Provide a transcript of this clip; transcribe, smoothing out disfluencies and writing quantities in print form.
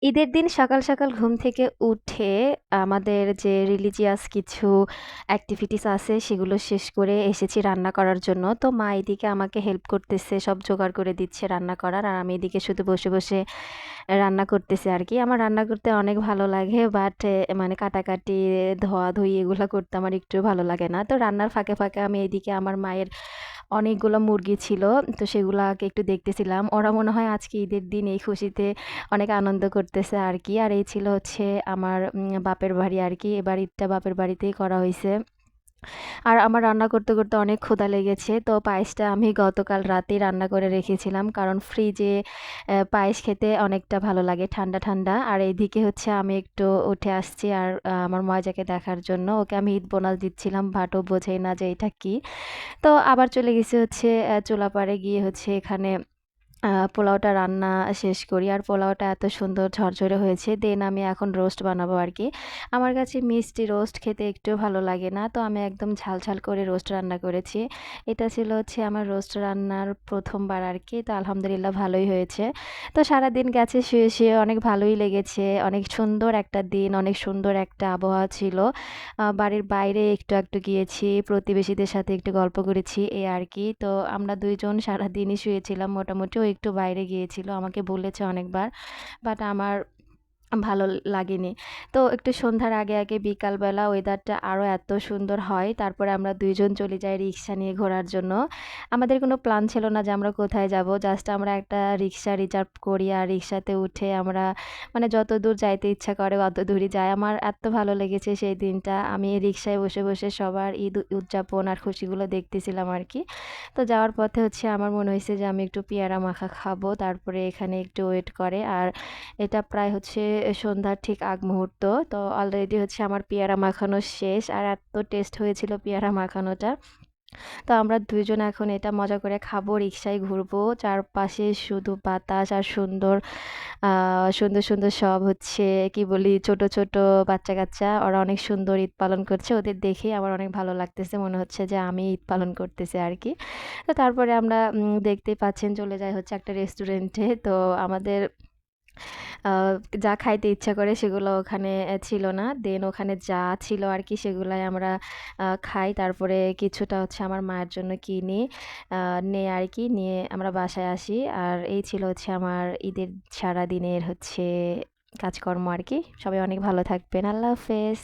ঈদের দিন সকাল সকাল ঘুম থেকে উঠে আমাদের যে রিলিজিয়াস কিছু অ্যাক্টিভিটিস আছে সেগুলো শেষ করে এসেছি রান্না করার জন্য। তো মা এদিকে আমাকে হেল্প করতেছে, সব জোগাড় করে দিচ্ছে রান্না করার, আর আমি এদিকে শুধু বসে বসে রান্না করতেছি আর কি। আমার রান্না করতে অনেক ভালো লাগে, বাট মানে কাটাকাটি, ধোয়াধুয়ি এগুলো করতে আমার একটু ভালো লাগে না। তো রান্নার ফাঁকে ফাঁকে আমি এদিকে আমার মায়ের অনেকগুলো মুরগি ছিল, তো সেগুলাকে একটু দেখতেছিলাম। ওরা মনে হয় আজকে ঈদের দিন এই খুশিতে অনেক আনন্দ করতেছে আর কি। আর এই ছিল হচ্ছে আমার বাপের বাড়ি আর কি। এবার ঈদটা বাপের বাড়িতেই করা হয়েছে। আর আমার রান্না করতে করতে অনেক ক্ষুধা লেগেছে, তো পায়েসটা আমি গতকাল রাতেই রান্না করে রেখেছিলাম, কারণ ফ্রিজে পায়েস খেতে অনেকটা ভালো লাগে ঠান্ডা ঠান্ডা। আর এইদিকে হচ্ছে আমি একটু উঠে আসছি আর আমার ময়জাকে দেখার জন্য ওকে আমি ঈদ বোনাস দিচ্ছিলাম, বাট ও বোঝেই না যে এটা কি। তো আবার চলে গেছি হচ্ছে চুলাপাড়ে গিয়ে হচ্ছে এখানে পোলাওটা রান্না শেষ করি। আর পোলাওটা এত সুন্দর ঝরঝরে হয়েছে। দেন আমি এখন রোস্ট বানাবো আর কি। আমার কাছে মিষ্টি রোস্ট খেতে একটুও ভালো লাগে না, তো আমি একদম ঝাল ঝাল করে রোস্ট রান্না করেছি। এটা ছিল হচ্ছে আমার রোস্ট রান্নার প্রথমবার আর কি। তো আলহামদুলিল্লাহ ভালোই হয়েছে। তো সারাদিন গেছে শুয়ে শুয়ে, অনেক ভালোই লেগেছে। অনেক সুন্দর একটা দিন, অনেক সুন্দর একটা আবহাওয়া ছিল। বাড়ির বাইরে একটু একটু গিয়েছি, প্রতিবেশীদের সাথে একটু গল্প করেছি, এই আর কি। তো আমরা ২ জন সারাদিনই শুয়েছিলাম মোটামুটি। ও একটু বাইরে গিয়েছিল, আমাকে বলেছে অনেকবার, বাট আমার ভালো লাগেনি। তো একটু সন্ধ্যার আগে আগে বিকালবেলা ওয়েদারটা আরও এত সুন্দর হয়। তারপরে আমরা ২ জন চলে যাই রিক্সা নিয়ে ঘোরার জন্য। আমাদের কোনো প্ল্যান ছিল না যে আমরা কোথায় যাব। জাস্ট আমরা একটা রিক্সা রিজার্ভ করি আর রিক্সাতে উঠে আমরা মানে যতদূর যাইতে ইচ্ছা করে অতদূরই যাই। আমার এত ভালো লেগেছে সেই দিনটা। আমি রিক্সায় বসে বসে সবার ঈদ উদযাপন আর খুশিগুলো দেখতেছিলাম আর কি। তো যাওয়ার পথে হচ্ছে আমার মনে হয়েছে যে আমি একটু পেয়ারা মাখা খাবো। তারপরে এখানে একটু ওয়েট করে, আর এটা প্রায় হচ্ছে সন্ধ্যার ঠিক আগ মুহূর্ত। তো অলরেডি হচ্ছে আমার পেয়ারা মাখানো শেষ, আর এত টেস্ট হয়েছিল পেয়ারা মাখানোটা। তো আমরা ২ জন এখন এটা মজা করে খাবো, রিক্সায় ঘুরবো। চারপাশে শুধু বাতাস আর সুন্দর সুন্দর, সুন্দর সব হচ্ছে কি বলি ছোট, ছোট বাচ্চা-কাচ্চা, ওরা অনেক সুন্দর ঈদ পালন করছে। ওদের দেখেই আমার অনেক ভালো লাগতেছে। মনে হচ্ছে যে আমি ঈদ পালন করতেছি আরকি। তো তারপরে আমরা দেখতেই পাচ্ছেন চলে যাই হচ্ছে একটা রেস্টুরেন্টে। তো আমাদের আ যা খাইতে ইচ্ছা করে সেগুলো ওখানে ছিল না। দেন ওখানে যা ছিল আরকি সেগুলাই আমরা খাই। তারপরে কিছুটা হচ্ছে আমার মায়ের জন্য কিনি। আ নেই আরকি। নিয়ে আমরা বাসায় আসি। আর এই ছিল হচ্ছে আমার ঈদের সারাদিনের হচ্ছে কাজকর্ম আরকি। সবাই অনেক ভালো থাকবেন। আল্লাহ হাফেজ।